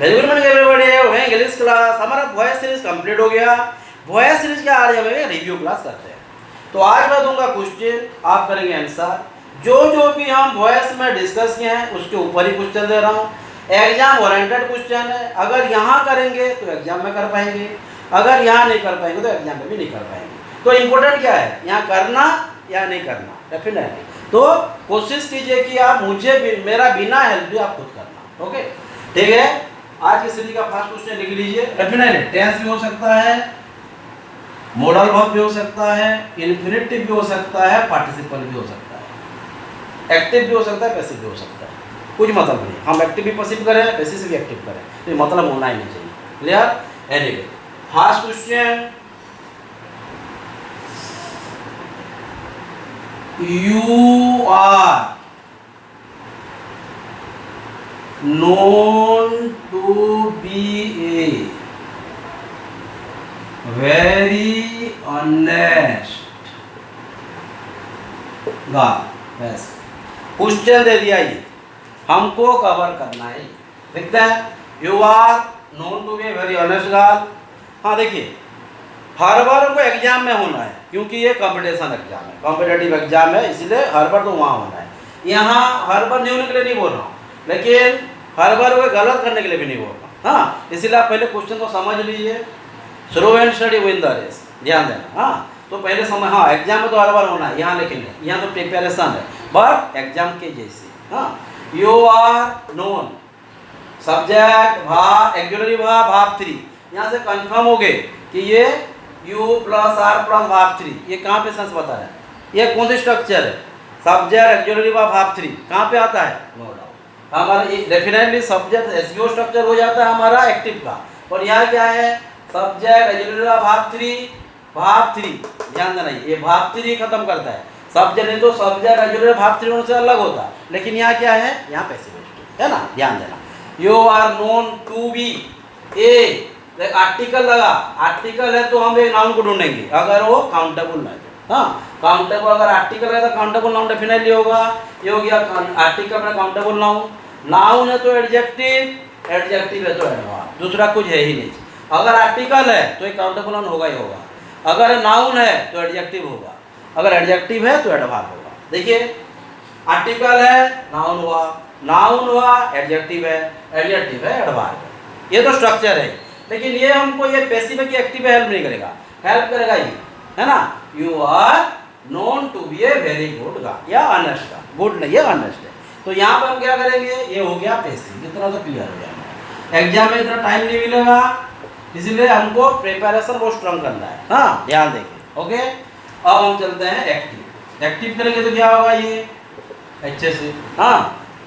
Very good morning everybody. English class हमारा voice series complete हो गया। वॉइस सीरीज के आज हम रिव्यू क्लास करते हैं। तो आज मैं दूंगा क्वेश्चन, आप करेंगे आंसर। जो भी हम वॉइस में डिस्कस किए हैं उसके ऊपर ही क्वेश्चन दे रहा हूँ। एग्जाम ओरिएंटेड क्वेश्चन है। अगर यहाँ करेंगे तो एग्जाम में कर पाएंगे, अगर यहाँ नहीं कर पाएंगे तो एग्जाम में भी नहीं कर पाएंगे। तो इम्पोर्टेंट क्या है, यहाँ करना या नहीं करना, डेफिनेटली। तो कोशिश कीजिए कि आप मुझे भी, मेरा बिना हेल्प भी आप खुद करना। ओके, ठीक है। आज की सीरीज का फर्स्ट क्वेश्चन लिख लीजिए। डेफिनेटली टेंस भी हो सकता है, मॉडल वर्ब भी हो सकता है, इन्फिनिटिव भी हो सकता है, पार्टिसिपल भी हो सकता है, एक्टिव भी हो सकता है, पैसिव भी हो सकता है। कुछ मतलब नहीं, हम एक्टिव भी पैसिव करें, पैसिव से भी एक्टिव करें, तो मतलब होना ही नहीं चाहिए। Clear? Anyway, first question, you are known to be a very honest guy। बस क्वेश्चन दे दिया, ये हमको कवर करना है। देखते हैं, you are known to be very honest girl. हाँ देखिए, हर बार हमको एग्जाम में होना है, क्योंकि ये कंपटीशन एग्जाम है, कॉम्पिटेटिव एग्जाम है, इसलिए हर बार तो वहाँ होना है। यहाँ हर बार नहीं होने के लिए नहीं बोल रहा हूँ, लेकिन हर बार वो गलत करने के लिए भी नहीं बोल रहा। हाँ, इसलिए आप पहले क्वेश्चन को समझ लीजिए। Slow and study win the race, ध्यान देना। हाँ, तो पहले समझ, हाँ एग्जाम में तो हर बार होना है, यहाँ लेकिन नहीं, यहाँ तो प्रिपरेशन है, बट एग्जाम के जैसे। हाँ, यू आर नोन, सब्जेक्ट भाव, एक्जुलरी भाव, भाव 3। यहाँ से कंफर्म हो गए कि ये U प्लस आर प्लस भाव 3, ये कहाँ पे सेंस बता है, ये कौन सी स्ट्रक्चर है, सब्जेक्ट एक्जुलरी भाव 3 कहाँ पे आता है, नो डाउट हमारा डेफिनेटली सब्जेक्ट एसईओ स्ट्रक्चर हो जाता है हमारा एक्टिव का। और यहाँ क्या है, सब्जेक्ट एक्जुलरी भाव 3, ध्यान देना, ये भाव 3 खत्म करता है, सब्जेक्ट नहीं तो सब्जेक्ट एक्जुलरी भाव 3 से अलग होता है। लेकिन यहाँ क्या है, यहाँ पैसिव है ना, ध्यान देना। You are known to be a, article लगा, आर्टिकल है तो हम एक नाउन को ढूंढेंगे अगर वो काउंटेबल है। हाँ, काउंटेबल अगर आर्टिकल है तो काउंटेबल नाउन डेफिनेटली होगा। ये हो गया आर्टिकल में काउंटेबल नाउन। नाउन है तो एडजेक्टिव, एडजेक्टिव है तो एडवर्ब, दूसरा कुछ है ही नहीं। अगर आर्टिकल है तो एक काउंटेबल नाउन होगा ही होगा, अगर नाउन है तो एडजेक्टिव होगा, अगर एडजेक्टिव है तो एडवर्ब होगा। देखिए, आर्टिकल है नाउन हुआ, नाउन हुआ एडजेक्टिव है, एडजेक्टिव है एडवर्ब। ये तो स्ट्रक्चर है। लेकिन ये हमको ये पैसिव है कि एक्टिव है हेल्प नहीं करेगा, हेल्प करेगा ये, है ना। You are known to be a very good guy या ऑनेस्ट गाय, गुड नहीं है ऑनेस्ट है। तो यहाँ पर हम क्या करेंगे, ये हो गया पैसिव, इतना तो क्लियर हो जाएगा। एग्जाम में इतना टाइम नहीं मिलेगा, इसलिए हमको प्रिपरेशन बहुत स्ट्रॉन्ग करना है। हाँ, ध्यान देंगे। ओके, अब हम चलते हैं एक्टिव। एक्टिव करेंगे तो क्या होगा, ये अच्छे से। हाँ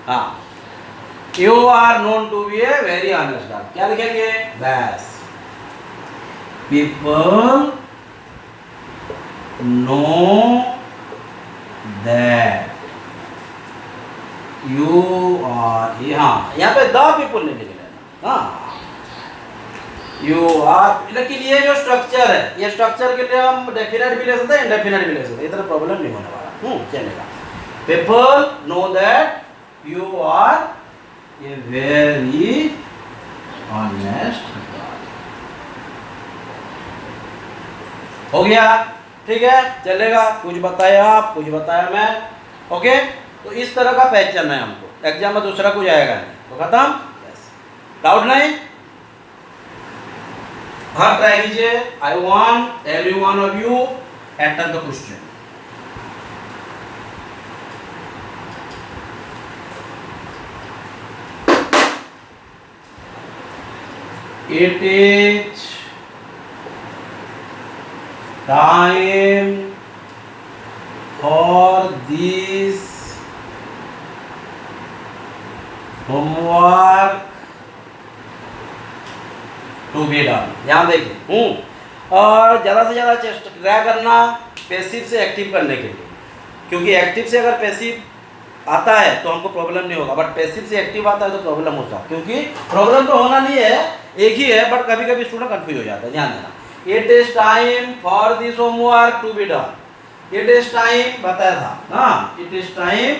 हाँ, You are known to be a very honest guy। क्या लिखेंगे, बस people know that you are, यहाँ पे द people नहीं लिख लेना। हाँ, you are, लेकिन ये जो स्ट्रक्चर है, ये स्ट्रक्चर के लिए हम डेफिनेट भी ले सकते हैं, इंडेफिनेट भी ले सकते हैं, इधर प्रॉब्लम नहीं होने वाला। चलेगा। people know that you are a very honest guy। हो गया, ठीक है, चलेगा। कुछ बताया आप, कुछ बताया मैं। ओके, तो इस तरह का पहचान है हमको, एग्जाम में दूसरा कुछ आएगा नहीं, तो खत्म। यस, डाउट नहीं, हाँ ट्राई कीजिए। I want every one of you attend the question. It is time for this homework to be done। ध्यान देखिए, और ज़्यादा से ज़्यादा चेष्टा ट्राई करना पैसिव से एक्टिव करने के लिए, क्योंकि एक्टिव से अगर पैसिव आता है तो हमको प्रॉब्लम नहीं होगा, बट पैसिव से एक्टिव आता है तो प्रॉब्लम होता है। क्योंकि प्रॉब्लम तो होना नहीं है, एक ही है, बट कभी कभी स्टूडेंट कंफ्यूज हो जाता है। ध्यान देना, it is time for this homework to be done. It is time बताया था, हाँ, इट इज टाइम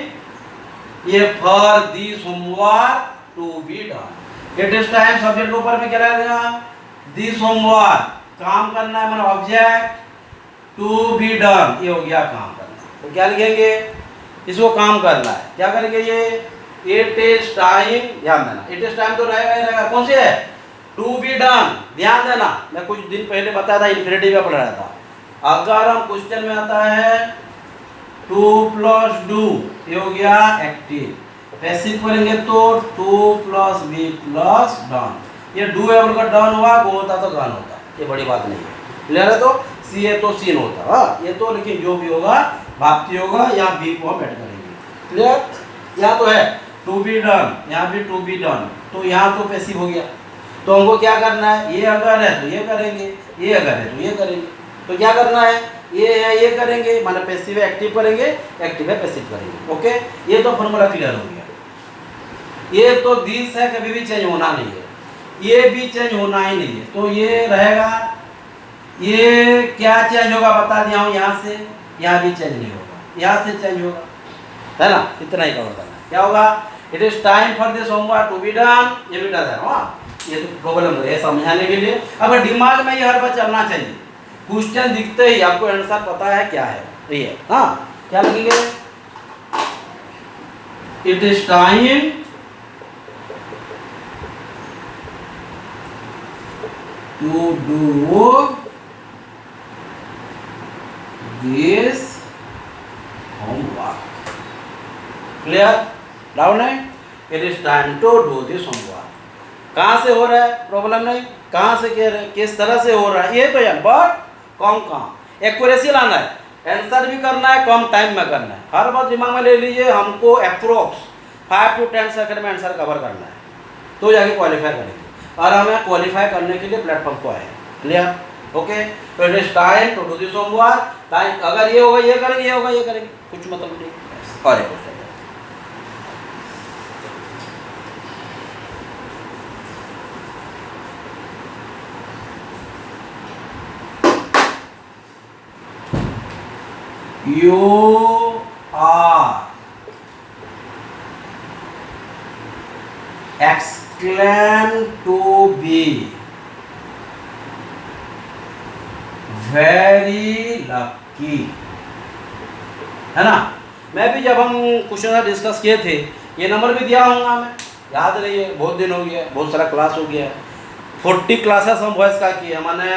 ये for this homework to be done. It is time subject के ऊपर में क्या रहेगा, दिस होमवर्क, काम करना है, मतलब ऑब्जेक्ट टू बी डन, ये हो गया काम करना। तो क्या लिखेंगे, इसको काम करना है, क्या करेंगे ये, इट इज टाइम, ध्यान देना, इट इज टाइम तो रहेगा ही रहेगा, कौन सी है, टू बी डन, ध्यान देना, मैं कुछ दिन पहले बताया था, इन्फिनिटिव में पढ़ रहा था। अगर हम क्वेश्चन में आता है टू प्लस डू, ये हो गया एक्टिव, पैसिव करेंगे तो to plus be plus done, ये डू है बोलकर डन हुआ, वो होता तो गन होता, ये बड़ी बात नहीं है, क्लियर है। तो सी है तो सीन होता, हाँ ये तो, लेकिन जो भी होगा भाप्ति होगा, यहाँ बी को हम ऐड करेंगे, क्लियर। यहाँ तो है टू बी डन, यहाँ भी टू बी डन, तो यहाँ तो पैसिव हो गया, तो हमको क्या करना है, ये अगर है तो ये करेंगे, ये अगर है तो ये करेंगे, तो क्या करना है, ये है ये करेंगे, माने पैसिव है एक्टिव करेंगे, एक्टिव है पैसिव करेंगे, ओके। ये तो फॉर्मूला क्लियर हो गया। ये तो दिस है, कभी भी चेंज होना नहीं है, ये भी चेंज होना ही नहीं है, तो ये रहेगा, ये क्या चेंज होगा बता दिया हूँ, यहाँ से यहाँ भी चेंज नहीं होगा, यहाँ से चेंज होगा, है ना, इतना ही कवर करना है। क्या होगा, it is time for this homework to be done, ये भी डन है, हाँ ये तो प्रॉब्लम है समझाने के लिए। अगर दिमाग में ये हर बार चलना चाहिए, क्वेश्चन दिखते ही आपको आंसर पता है क्या है, तो ये हाँ क्या लिखेंगे, it is time to do this homework, clear, डाउन है, it is time to do this homework. कहाँ से हो रहा है, प्रॉब्लम नहीं, कहाँ से कह रहे हैं, किस तरह से हो रहा है, ये तो यार बट कम काम, एक्यूरेसी लाना है, आंसर भी करना है, कम टाइम में करना है, हर बात दिमाग में ले लीजिए, हमको अप्रोक्स 5 to 10 सेकंड में आंसर कवर करना है, तो जाके क्वालिफाई करेंगे, और हमें क्वालिफाई करने के लिए प्लेटफॉर्म को आए, क्लियर, ओके। तो it is time to do this homework, time अगर ये होगा ये करेंगे, ये होगा ये करेंगे, कुछ मतलब नहीं, और एक question You are exclaim to be very lucky, है ना। मैं भी जब हम क्वेश्चन डिस्कस किए थे, ये नंबर भी दिया होगा, मैं याद नहीं है, बहुत दिन हो गया, बहुत सारा क्लास हो गया, 40 क्लासेस हम वॉइस का किए, मैंने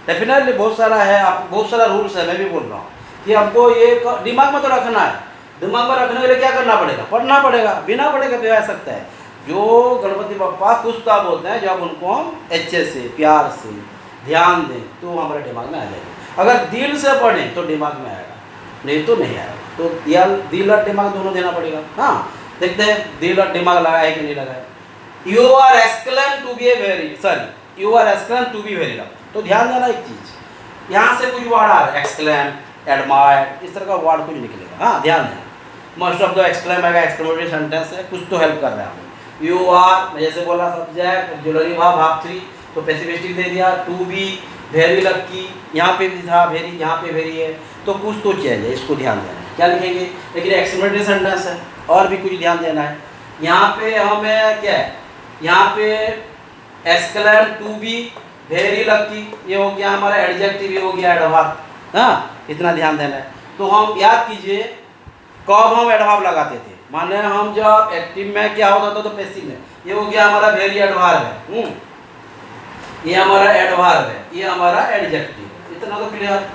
डेफिनेटली बहुत सारा है, आप बहुत सारा रूल्स है, मैं भी बोल रहा हूँ कि हमको ये दिमाग में तो रखना है, दिमाग में रखने के लिए क्या करना पड़ेगा, पढ़ना पड़ेगा, बिना पढ़े के आ सकता है। जो गणपति बप्पा कुछ बोलते हैं, जब उनको हम अच्छे से प्यार से ध्यान दें तो हमारे दिमाग में आ जाएगा, अगर दिल से पढ़ें तो दिमाग में आएगा, नहीं तो नहीं आएगा, तो दिल और दिमाग दोनों देना पड़ेगा। हाँ देखते हैं दिल और दिमाग लगा है कि नहीं लगा है। You are exclaim to be very, sorry you are exclaim to be very love, तो ध्यान देना एक चीज़, यहाँ से कुछ वर्ड आ रहा है, एक्सक्लेम, एडमायर, इस तरह का वर्ड कुछ निकलेगा, हाँ ध्यान देना। मोस्ट ऑफ द एक्सक्लेम आएगा, एक्सक्लेमेटरी सेंटेंस है, कुछ तो हेल्प कर रहा है हमें। यू आर जैसे बोला सब्जेक्ट, ऑक्सिलरी भाव 3, तो पैसिविस्टिक दे दिया, टू बी वेरी लकी, यहाँ पे भी था वेरी, यहाँ पे वेरी है, तो कुछ तो चेंज है, इसको ध्यान देना है। क्या लिखेंगे, लेकिन एक्सक्लेमेटरी सेंटेंस है, और भी कुछ ध्यान देना है। यहाँ पे हमें क्या है, यहाँ पे exclaim to be very lucky, ये हो गया हमारा एडजेक्टिव, हो गया एडवर्ब, हाँ इतना ध्यान देना है। तो हम याद कीजिए कब हम एडवर्ब लगाते थे, माने हम जब एक्टिव में क्या होता था तो पैसिव में, ये हो गया हमारा वेरी एडवर्ब है, ये हमारा एडवर्ब है, ये हमारा एडजेक्टिव, इतना तो क्लियर।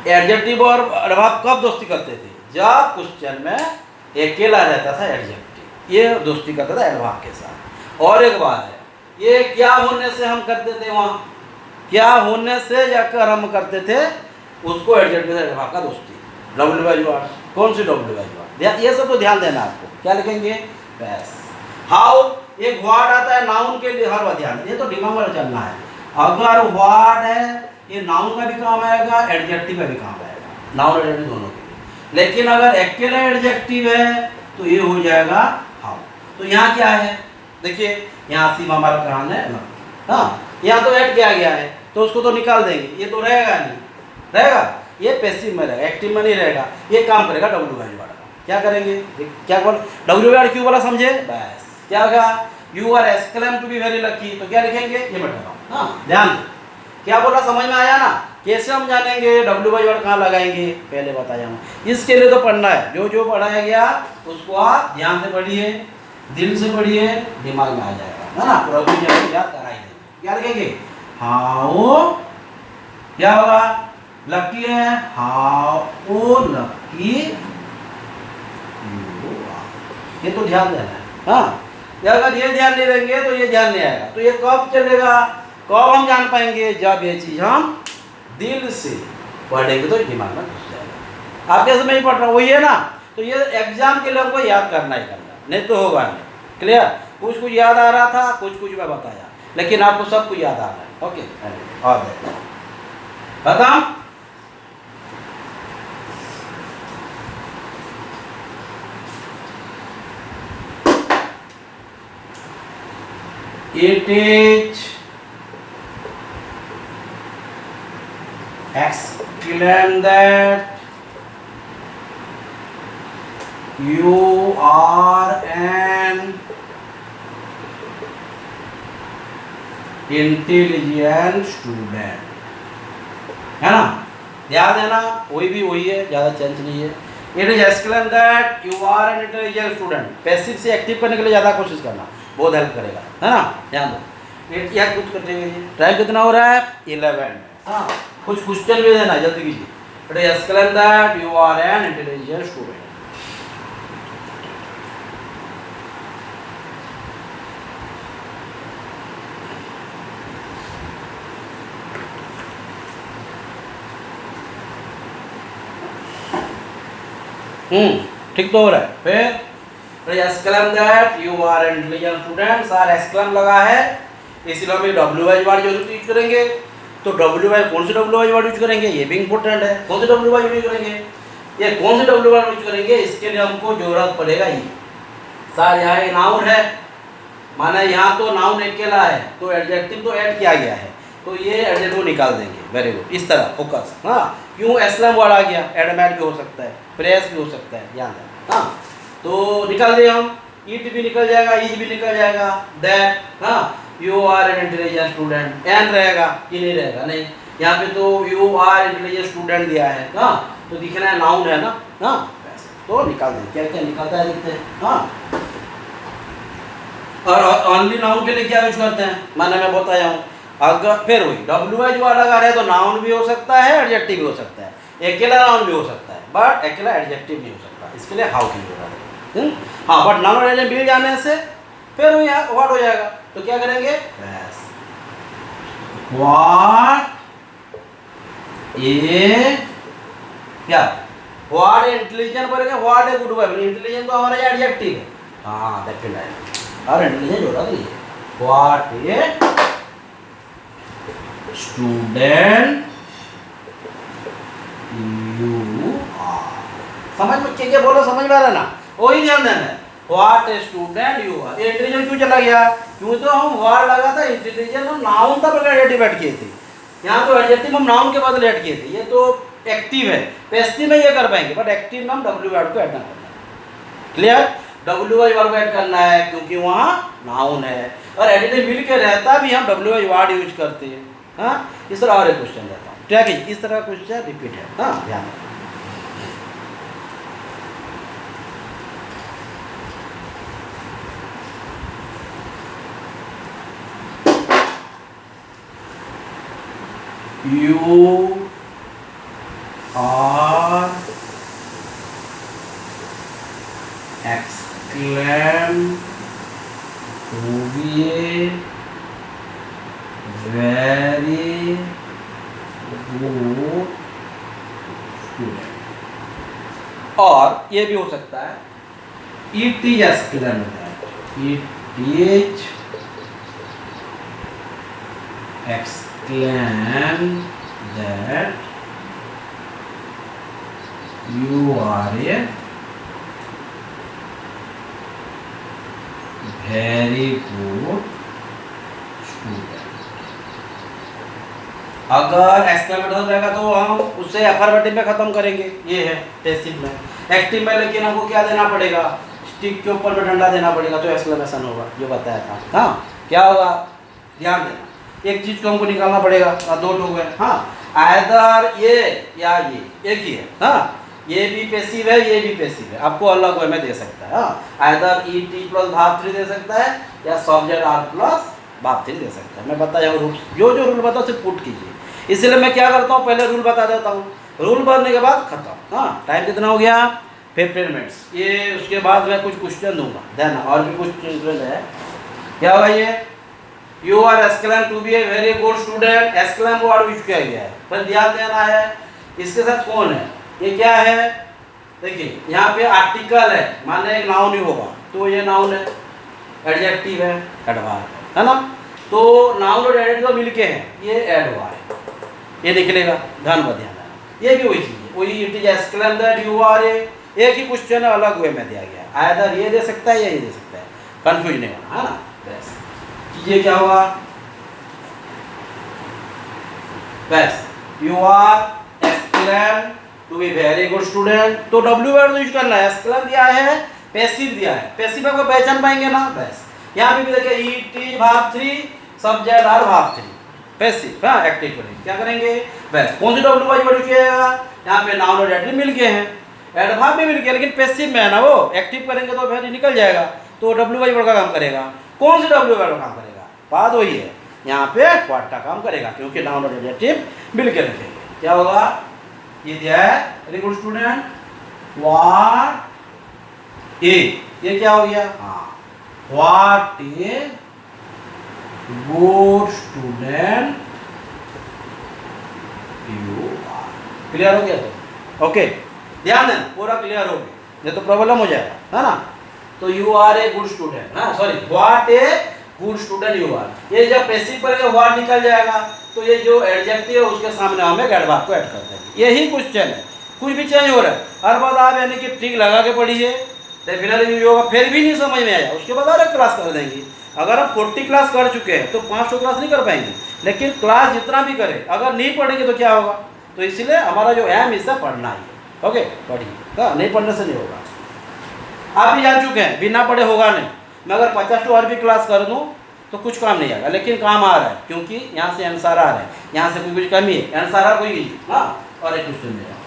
एडजेक्टिव और एडवर्ब कब दोस्ती करते थे, जब क्वेश्चन में अकेला रहता था एडजेक्टिव, ये दोस्ती करता था एडवर्ब के साथ। और एक बात है, ये क्या होने से हम करते थे, वहाँ क्या होने से जाकर हम करते थे उसको एडजेक्टिव से एडवर्ब का दोस्ती, WH, कौन सी WH, ये सब तो ध्यान देना आपको। क्या लिखेंगे, बस हाउ, एक वर्ड आता है नाउन के लिए, हर बार ध्यान, ये तो दिमाग में चलना है। अगर वर्ड है ये नाउन का भी काम आएगा, एडजेक्टिव का भी काम आएगा, नाउन एडजेक्टिव दोनों के लिए। लेकिन अगर अकेला एडजेक्टिव है तो ये हो जाएगा हाउ। तो यहाँ क्या है, देखिए यहाँ सिर्फ हमारा कहान है, हाँ यहाँ तो ऐड किया गया है, तो उसको तो निकाल देंगे, ये तो रहेगा नहीं, रहेगा ये पैसिव में रहेगा, एक्टिव में नहीं रहेगा, ये काम करेगा WH वाला। क्या करेंगे, क्या बोल WH क्यों वाला समझे, बस क्या होगा, you are exclaim to be very lucky, तो क्या लिखेंगे, ये मैं बताऊँ। हाँ ध्यान दो, क्या बोला समझ में आया ना। कैसे हम जानेंगे डब्ल्यू बाई वर्ड कहाँ लगाएंगे, पहले बताया हूँ। इसके लिए तो पढ़ना है, जो जो पढ़ाया गया उसको आप ध्यान से पढ़िए, दिल से पढ़िए, दिमाग में आ जाएगा, है ना। प्रभु जी आपको याद कराई देंगे। क्या लिखेंगे, हाउ, क्या होगा, लकी है, हाउ लकी यू आर, ये तो ध्यान देना है। हाँ, अगर ये ध्यान नहीं देंगे तो ये ध्यान नहीं आएगा। तो ये कब चलेगा, कब हम जान पाएंगे, जब ये चीज हम दिल से पढ़ेंगे तो दिमाग में घुस जाएगा। आप कैसे नहीं पढ़ रहा, वही है ना। तो ये एग्जाम के लिए हमको याद करना ही करना, नहीं तो होगा नहीं। क्लियर, कुछ कुछ याद आ रहा था, कुछ कुछ मैं बताया, लेकिन आपको सब कुछ याद आ रहा है। ओके, और खत्म। It is exclaim that you are an intelligent student, है ना। ध्यान देना, वही है, ज़्यादा चेंज नहीं है। It is exclaim that you are an intelligent student, passive से एक्टिव करने के लिए ज़्यादा कोशिश करना, बहुत हेल्प करेगा, है ना। ध्यान दो, या कुछ करते हुए टाइम कितना हो रहा है, 11। हाँ, कुछ क्वेश्चन भी देना, जल्दी कीजिए। It is exclaim that you are an intelligent student. ठीक तो हो रहा है। फिर exclaim that you are an intelligent student, सार एक्सक्लेम लगा है, इसलिए हम डब्ल्यू वाई वर्ड जरूर यूज करेंगे। तो डब्ल्यू वाई, कौन से डब्ल्यू वाई वर्ड यूज करेंगे, ये भी इंपॉर्टेंट है। कौन से डब्ल्यू वाई यूज करेंगे, ये कौन से डब्ल्यू वर्ड यूज करेंगे, इसके लिए हमको जरूरत पड़ेगा ये सार। यहाँ ये नाउन है, माना यहाँ तो नाउन अकेला है, तो एडजेक्टिव तो ऐड किया गया है, तो ये एडजेक्टिव निकाल देंगे। वेरी गुड, इस तरह फोकस। हाँ, क्यों एक्सक्लेम वर्ड आ गया, एडमेट भी हो सकता है, प्रेस भी हो सकता है, ध्यान दें। हाँ, तो निकाल दिए हम, इट भी निकल जाएगा, इज भी निकल जाएगा, दैट, हाँ, you are an intelligent student, an रहेगा, ये नहीं रहेगा, नहीं। यहाँ पे तो यू आर इंटेलिजेंट स्टूडेंट दिया है, हाँ, तो दिखना है नाउन है ना। हाँ, तो निकाल दें, क्या क्या निकलता है देखते हैं। हाँ, और ओनली नाउन के लिए क्या यूज करते हैं, मैंने मैं बताया हूँ। अगर फिर वही डब्ल्यू आई जो लगा रहे तो नाउन भी हो सकता है, एडजेक्टिव भी हो सकता है, अकेला नाउन भी हो सकता है, बट अकेला एडजेक्टिव नहीं हो सकता, इसके लिए हाउ की जरूरत है। हाँ, बट नाउन एडजेक्टिव मिल जाने से फिर व्हाट हो जाएगा, तो क्या करेंगे, व्हाट ए, क्या व्हाट इंटेलिजेंट बोलेंगे, what a good boy. Intelligent तो हमारा एडजेक्टिव है, हाँ डेफिनेटली, और इंटेलिजेंट हो रहा है, what a student you are. समझ में क्या बोलो, समझ में आ रहा ना, वही ध्यान देना है। What a student you are, intelligent क्यों चला गया, क्यों तो हम वर्ड लगा था इंटेलिजेंट, हम नाउन था बगैर एडजेक्टिव ऐड किए थे। यहाँ तो एडजेक्टिव हम नाउन के बदले ऐड किए थे, ये तो एक्टिव है, पैसिव में ये कर पाएंगे, बट एक्टिव में हम डब्ल्यू वर्ड को ऐड ना करना। क्लियर, डब्ल्यू आई वर्ड को ऐड करना है क्योंकि वहाँ नाउन है, और एडजेक्टिव मिल के रहता भी हम डब्ल्यू आई वर्ड यूज करते हैं। हाँ, इस तरह और एक क्वेश्चन रहता हूँ, ठीक है, इस तरह क्वेश्चन रिपीट है। हाँ, ध्यान रखना। You are exclaim to be a very good student, और ये भी हो सकता है it is exclaim that, it is exclaim that you are a very good student। अगर एक्सक्लेमेटिव हो जाएगा तो हम उससे अफर्मेटिव में खत्म करेंगे, ये है पैसिव में। एक्टिव में लेकिन हमको क्या देना पड़ेगा, स्टिक के ऊपर में डंडा देना पड़ेगा तो एक्सक्लेमेशन होगा, जो बताया था। हाँ, क्या होगा ध्यान देना, एक चीज को हमको निकालना पड़ेगा, दो हो गए। हाँ, आइदर ये या ये एक ही है। हाँ, ये भी पैसिव है, ये भी पैसिव है, आपको अलग वे में दे सकता है। हाँ, आइदर ई टी प्लस भाग 3 दे सकता है या सब्जेक्ट आर प्लस भाग 3 दे सकता है। मैं बताया रूल, जो जो रूल बताओ सिर्फ पुट कीजिए। इसलिए मैं क्या करता हूँ, पहले रूल बता देता हूँ, रूल भरने के बाद खत्म। हाँ, टाइम कितना हो गया 15 मिनट्स। ये उसके बाद मैं कुछ क्वेश्चन दूंगा, देना और भी कुछ चिल्ड्रन है। क्या होगा ये, you are exclaim to be a very good student, exclaim word use किया गया है, पर ध्यान देना है इसके साथ कौन है, ये क्या है। देखिए यहाँ पे आर्टिकल है, माने एक नाउन ही होगा, तो ये नाउन है, एडजेक्टिव है, एडवर्ब है ना। तो नाउन और एडजेक्टिव मिलके हैं, ये एडवर्ब ये निकलेगा, ध्यान में ध्यान देना। ये भी वही चीज है, वही it is exclaim that you are a, एक ही क्वेश्चन है, अलग वे में दिया गया, आइदर ये दे सकता है या ये दे सकता है, कंफ्यूज नहीं होना है ना। बस ये क्या होगा, बस you are exclaim to be very good student, तो डब्ल्यू वर्ड यूज करना है। एक्सक्लेम दिया है, पैसिव दिया है, पैसिव आपको पहचान पाएंगे ना। बस यहाँ पे भी देखिए इट इज भाग 3, सब्जेक्ट आर भाग 3, पैसिव। हाँ, एक्टिव करेंगे, क्या करेंगे, बस कौन सी डब्ल्यू वाई वर्ड किया, यहाँ पे नाउन और एडजेक्टिव मिल गए हैं, एडवर्ब भी मिल गया, लेकिन पैसिव में है ना, वो एक्टिव करेंगे तो फिर निकल जाएगा, तो डब्ल्यू वाई वर्ड का काम करेगा। कौन सी डब्ल्यू वर्ड का काम करेगा, बात वही है, यहाँ पे वर्ड का काम करेगा, क्योंकि नाउन और एडजेक्टिव मिल के रखेंगे। क्या होगा, ये दिया है very good student, what a, ये क्या हो गया, हाँ what a good student you are. Clear हो गया तो ओके, ध्यान देना पूरा क्लियर हो गया, ये तो प्रॉब्लम हो जाएगा है ना। तो you are a good student, हाँ sorry what a good student you are, ये जब पैसिव पर व्हाट निकल जाएगा तो ये जो एडजेक्टिव है उसके सामने हमें एडवर्ब को ऐड कर देंगे। यही क्वेश्चन है, कुछ भी चेंज हो रहा है, हर बार आप यानी कि ट्रिक लगा के पढ़िए, डेफिनेटली होगा, फिर भी नहीं समझ में आया उसके बाद और एक क्लास कर देंगे। अगर आप 40 क्लास कर चुके हैं तो 500 क्लास नहीं कर पाएंगे, लेकिन क्लास जितना भी करें अगर नहीं पढ़ेंगे तो क्या होगा। तो इसलिए हमारा जो एम इससे पढ़ना ही है। ओके पढ़िए, हाँ नहीं पढ़ने से नहीं होगा। आप भी जान चुके हैं बिना पढ़े होगा नहीं। मैं अगर 50 टू और भी क्लास कर दूँ तो कुछ काम नहीं आएगा, लेकिन काम आ रहा है क्योंकि यहाँ से आंसर आ रहा है, यहाँ से कोई कुछ कमी है, आंसर आ कोई नहीं। हाँ, और एक क्वेश्चन मेरा,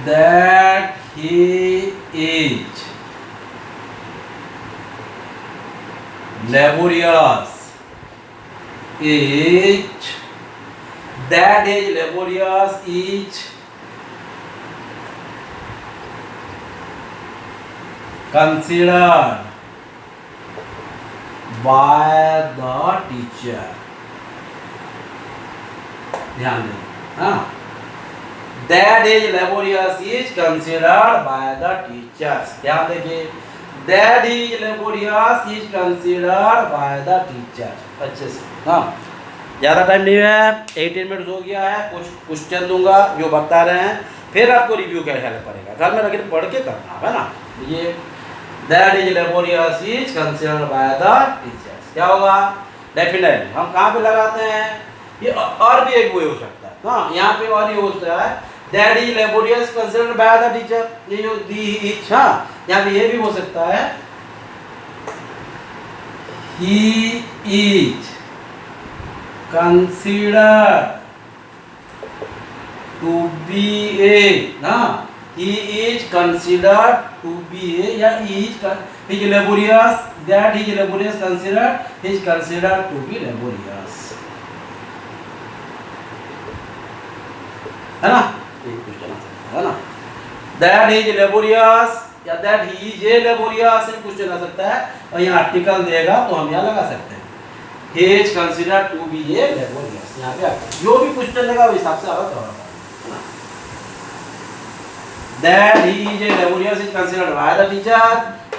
that he is laborious is, that is laborious is considered by the teacher। ध्यान दें, हाँ, that is laborious is considered by the teachers। ध्यान देखिए, that is laborious is considered by the teachers। अच्छे से, हाँ ज़्यादा टाइम नहीं है, 18 मिनट हो गया है। कुछ क्वेश्चन दूंगा जो बता रहे हैं, फिर आपको रिव्यू करना पड़ेगा, घर में रख पढ़ के करना है ना। ये that is laborious is considered by the teachers क्या होगा, डेफिनेटली हम कहाँ पे लगाते हैं, ये और भी एक वो हो सकता है। हाँ, यहाँ पे और ये होता है that is laborious considered by the teacher, ये जो दी इच, हाँ यहाँ पे ये भी हो सकता है he is considered to be a, ना he is considered to be a या he is laborious, that he is laborious considered, he is considered to be laborious, है ना। एक क्वेश्चन आ सकता है ना, that he is laborious या that he is a laborious, एक क्वेश्चन आ सकता है। और यहाँ आर्टिकल देगा तो हम यहाँ लगा सकते हैं he is considered to be a laborious, यहाँ पे जो भी क्वेश्चन देगा उस हिसाब से अलग होगा। That he is a laborious is considered by the teacher,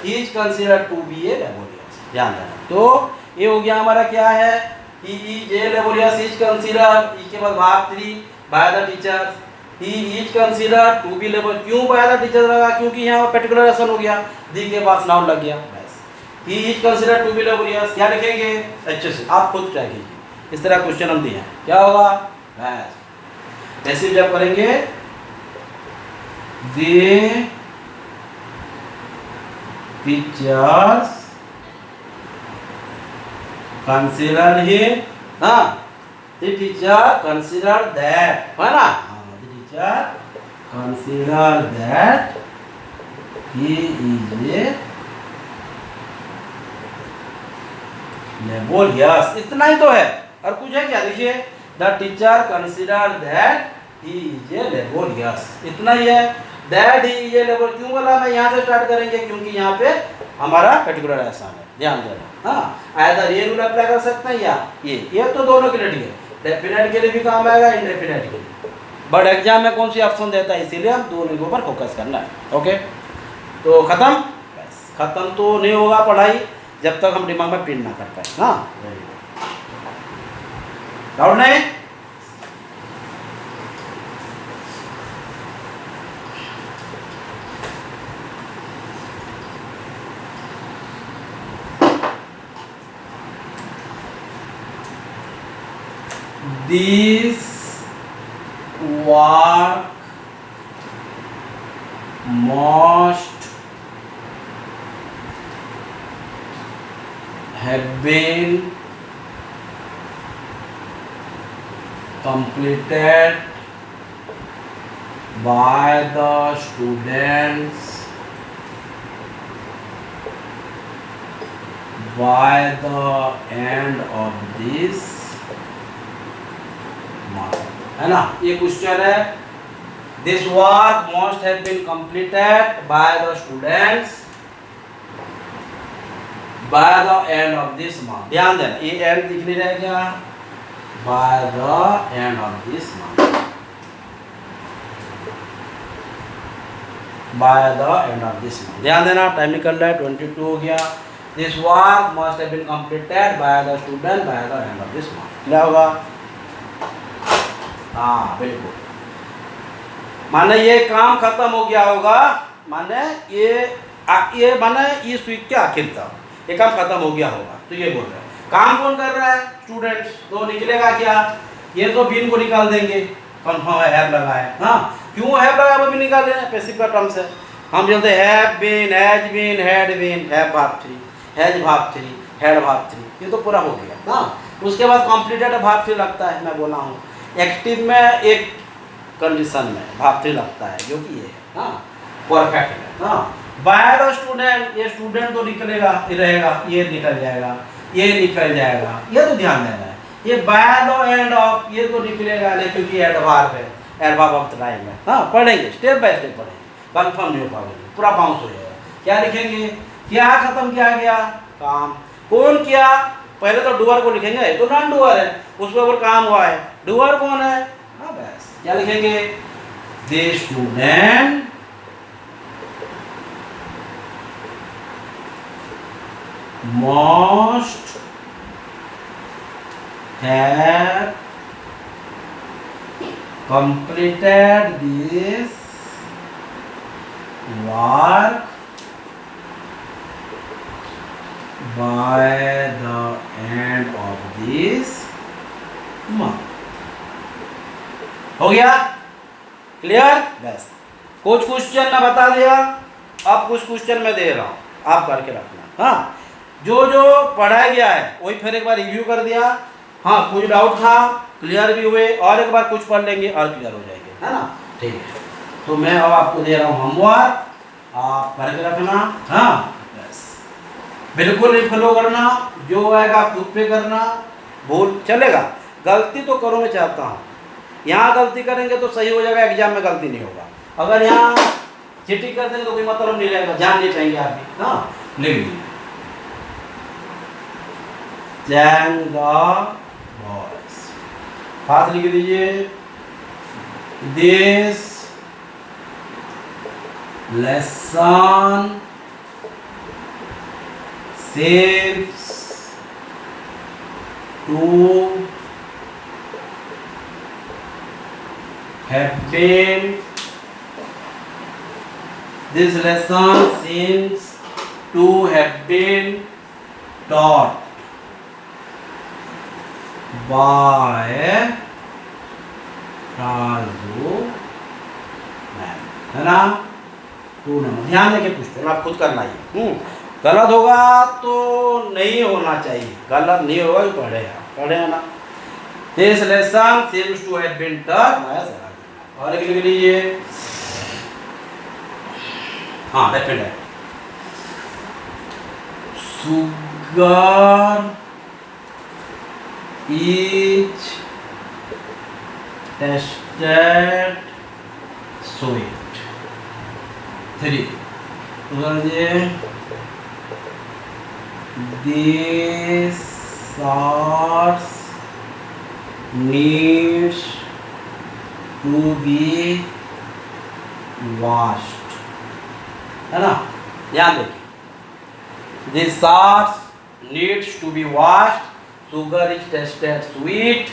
he is considered to be a laborious। ध्यान देना, तो ये हो गया हमारा क्या है, he is a laborious is considered, इसके बाद भाग 3 by the teacher, he is consider to be labour, क्यों बाय द टीचर लगा, क्योंकि यहाँ पर्टिकुलराइजेशन हो गया, दी के पास नाउन लग गया बस। He is consider to be laborious, क्या लिखेंगे अच्छे से, आप खुद ट्राई कीजिए, इस तरह क्वेश्चन हम दिए हैं, क्या होगा बस। ऐसे जब करेंगे दे टीचर्स कंसीडर ही, हाँ the teacher consider that, है ना, the teacher consider that he is a laborious, इतना ही तो है, और कुछ है क्या, देखिए the teacher consider that he is a laborious, इतना ही है। that he is a laborious क्यों बोला मैं, यहाँ से स्टार्ट करेंगे क्योंकि यहाँ पे हमारा पर्टिकुलर ऐसा है, ध्यान देना। हाँ आइदर ये रूल अप्लाई कर सकते हैं या ये तो दोनों के लिए ठीक है, डेफिनेट के लिए भी काम आएगा, इनडेफिनेट के लिए, बट एग्जाम में कौन सी ऑप्शन देता है, इसीलिए हम दोनों के ऊपर फोकस करना है। ओके तो खत्म, खत्म तो नहीं होगा पढ़ाई जब तक हम दिमाग में प्रिंट ना कर पाए। हाँ डाउट नहीं, this work must have been completed by the students by the end of this, है ना, ये क्वेश्चन है, this work must have been completed by the students by the end of this month, ध्यान देना ये end दिख नहीं रहेगा, by the end of this month, by the end of this month, ध्यान देना। टाइम निकल रहा है 22 हो गया। This work must have been completed by the student by the end of this month, क्या होगा, हाँ बिल्कुल, माने ये काम खत्म हो गया होगा, माने ये माने इस वीक के आखिर तक ये काम खत्म हो गया होगा, तो ये बोल रहे हैं काम कौन कर रहा है, स्टूडेंट्स, तो निकलेगा क्या, ये तो बीन को निकाल देंगे, कंफर्म है, हैव लगा है, हाँ क्यों हैव लगा वो भी निकाल रहे हैं, पैसिव का टर्म से हम बोलते हैं have been, has been, had been, have भाग 3, हैज भाग 3, हैड भाग 3, ये तो पूरा हो गया। हाँ उसके बाद कॉम्प्लीटेड भाग 3 लगता है, मैं बोला हूँ एक्टिव में एक कंडीशन में भाग 3 लगता है जो कि ये है, हाँ परफेक्ट है। हाँ बाय द स्टूडेंट, ये स्टूडेंट तो निकलेगा, ये रहेगा, ये निकल जाएगा, ये निकल जाएगा, ये तो ध्यान देना है। ये बाय द एंड ऑफ, ये तो निकलेगा नहीं क्योंकि एडवर्ब है, एडवर्ब ऑफ द टाइम है। हाँ पढ़ेंगे, स्टेप बाय स्टेप पढ़ेंगे, कंफर्म नहीं हो पाएंगे, पूरा बाउंस हो जाएगा। क्या लिखेंगे, क्या खत्म किया गया, काम, कौन किया, पहले तो डूअर को लिखेंगे, तो नॉन डूअर है, उसके ऊपर काम हुआ है, डूअर कौन है, हाँ बस क्या लिखेंगे, the student must have completed this work by the end of this month। हो गया क्लियर, बस कुछ क्वेश्चन मैं बता दिया, अब कुछ क्वेश्चन मैं दे रहा हूँ, आप करके रखना। हाँ जो जो पढ़ाया गया है वही फिर एक बार रिव्यू कर दिया, हाँ कुछ डाउट था क्लियर भी हुए, और एक बार कुछ पढ़ लेंगे और क्लियर हो जाएंगे, है ना, ठीक है। तो मैं अब आपको दे रहा हूँ होमवर्क, आप करके रखना। हाँ बस बिल्कुल नहीं फॉलो करना, जो आएगा खुद पे करना, भूल चलेगा, गलती तो करो, मैं चाहता हूँ यहाँ गलती करेंगे तो सही हो जाएगा, एग्जाम में गलती नहीं होगा, अगर यहाँ चीटिंग कर देंगे तो कोई मतलब नहीं रहेगा, जान नहीं चाहिए आप भी। हाँ लिख लीजिए, Thank the boys, हाथ लिख दीजिए, this lesson serves to have been, this lesson seems to have been taught by Raju ma'am, है ना। 2 नंबर ध्यान देके पूछते हैं, आप खुद करना ही। गलत होगा तो नहीं होना चाहिए, गलत नहीं होगा तो पढ़े ना। This lesson seems to have been taught by Raju. और एक लिख लीजिए, हाँ डेफिनेट है। Sugar is tested sweet। 3 this sauce needs to be washed, है ना। ध्यान देखिए, this sauce needs to be washed, sugar is tested sweet,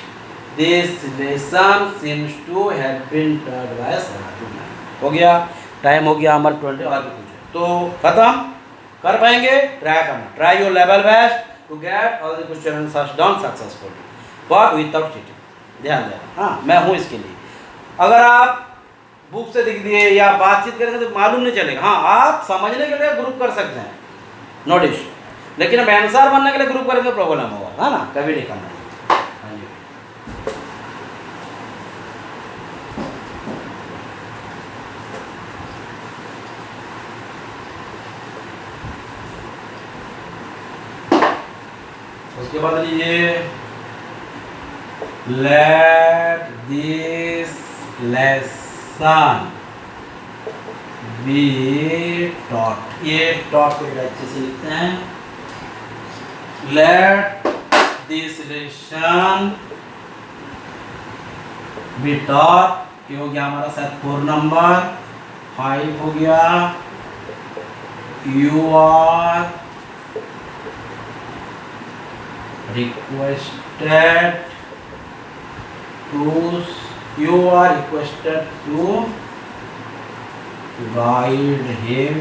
this lesson seems to have been taught by Saraju ma'am. हो गया, time हो गया हमारा 20 और भी पूछे तो खत्म। कर पाएंगे, ट्राई करना, try your level best to get all the question answers done successfully but without cheating. ध्यान देना, हाँ मैं हूँ इसके लिए। अगर आप बुक से दिख दिए या बातचीत करेंगे तो मालूम नहीं चलेगा। हाँ आप समझने के लिए ग्रुप कर सकते हैं, नो इशू, लेकिन अब आंसर बनने के लिए ग्रुप करेंगे प्रॉब्लम होगा, है ना, कभी नहीं करना है। हाँ जी, उसके बाद लीजिए, let this lesson be taught. ये टॉट को अच्छे से लिखते हैं, let this lesson be taught. ये हो गया हमारा शायद 4 नंबर। 5 हो गया, you are requested to guide him।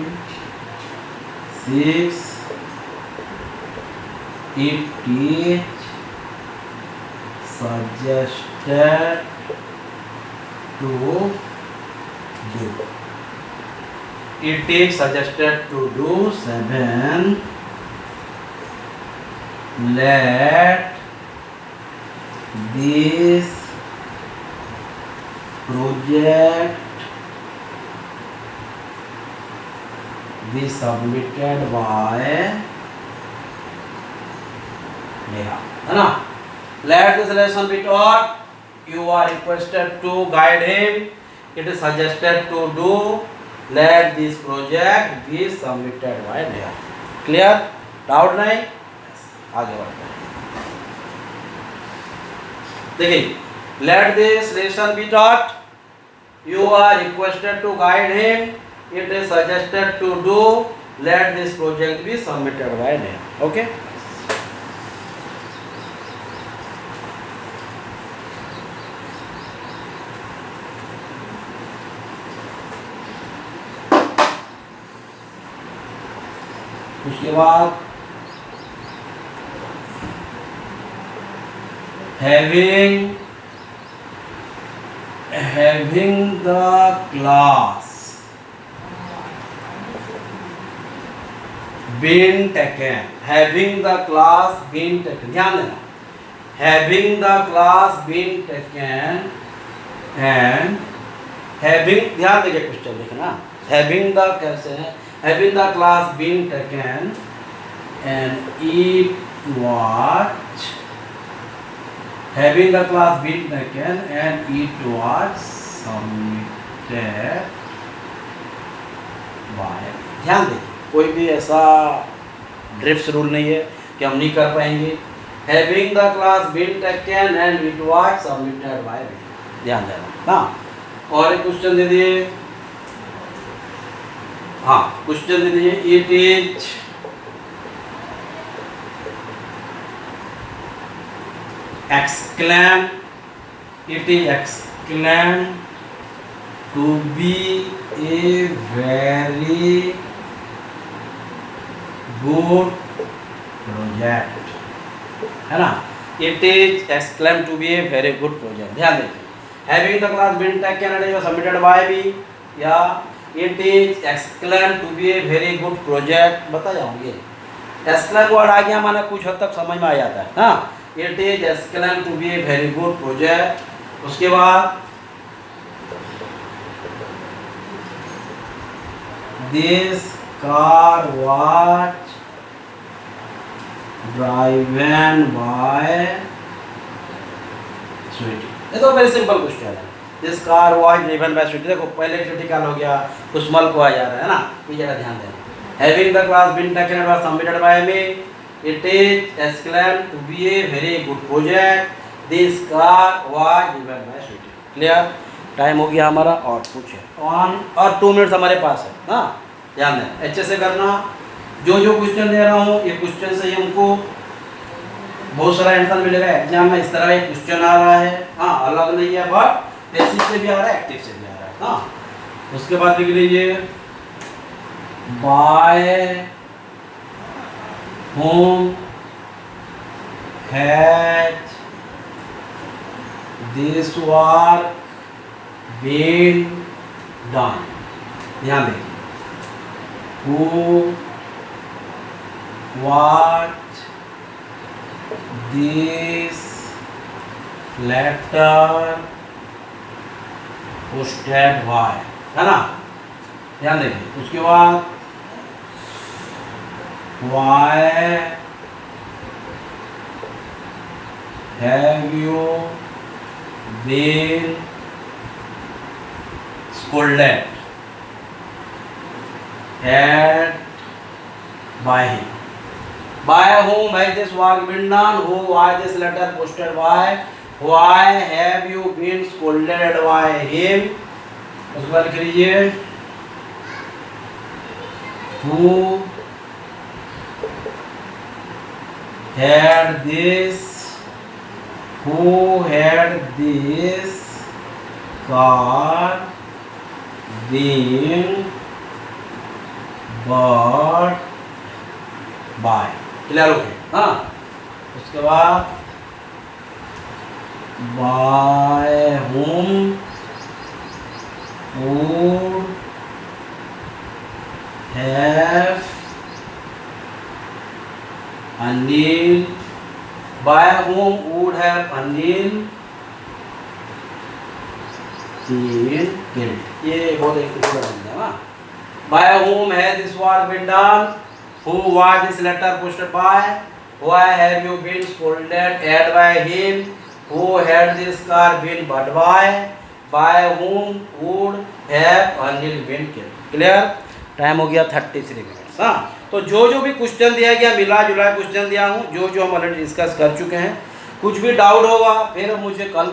6 it is suggested to do। It is suggested to do। 7 let this project be submitted by Neha, है ना। Let this lesson be taught, you are requested to guide him, it is suggested to do, let this project be submitted by Neha। Clear? Doubt नहीं, आगे बढ़ते हैं। देखिए, let this lesson be taught, you are requested to guide him, it is suggested to do, let this project be submitted by Neha। Okay? उसके बाद having the class been taken, having the class been taken, ध्यान देना, having the class been taken and having, ध्यान देके question देखना, having the कैसे है, having the class been taken and it was, having the class been taken and it was submitted by, ध्यान देखिए कोई भी ऐसा ड्रिफ्ट रूल नहीं है कि हम नहीं कर पाएंगे। having the class been taken and it was submitted by, ध्यान देना ना। और एक क्वेश्चन दे दिए, हाँ क्वेश्चन दे दिए, it is exclaim, it is exclaim to be a very good project, है ना। It is exclaim to be a very good project. ध्यान देखिए, having the class been taken submitted by B, या it is exclaim to be a very good project, बता जाऊंगे। Exclaim word आ गया माना कुछ हद तक समझ में आ जाता है। हाँ, it is exclaim to be a very good project. उसके बाद this car watch driven by Sweety. ये तो वेरी सिंपल क्वेश्चन है। This car watch driven by Sweety, देखो पहले क्रिटिकल हो गया, कुसमल को आ जा रहा है ना, ये जरा ध्यान देना। Having the class been taken or submitted by me, it is excellent to be a very good project. This car was driven by Sweety. Clear? Time हो गया हमारा, और कुछ है ऑन, और 2 मिनट्स हमारे पास है। हाँ, ध्यान दें, अच्छे से करना। जो जो क्वेश्चन दे रहा हूँ, ये क्वेश्चन से ही हमको बहुत सारा आंसर मिलेगा एग्जाम में। इस तरह एक क्वेश्चन आ रहा है, हाँ अलग नहीं है, बट पैसिव से भी आ रहा है, एक्टिव से भी आ रहा है। हाँ, उसके बाद लिख लीजिए by whom had this work been done। ध्यान देखिए, who what this letter posted by, है ना। ध्यान देखिए, उसके बाद why have you been scolded at by him? By whom has this work been done? Who was this letter posted by? Why have you been scolded by him? उसके बाद लिख लीजिए who had this car been bought by। Clear हो गया। हाँ, उसके बाद by whom would have Anil, by whom would have Anil been killed। ये बहुत एक बन गया ना। By whom has this work been done? Who was this letter posted by? Why have you been scolded at by him? Who had this car been bought by? By whom would have Anil been killed। Clear? Time हो गया 33 minutes. हाँ, तो जो जो भी question दिया गया, मिला जुला क्वेश्चन दिया हूँ, जो जो हम ऑलरेडी डिस्कस कर चुके हैं। कुछ भी डाउट होगा फिर मुझे कल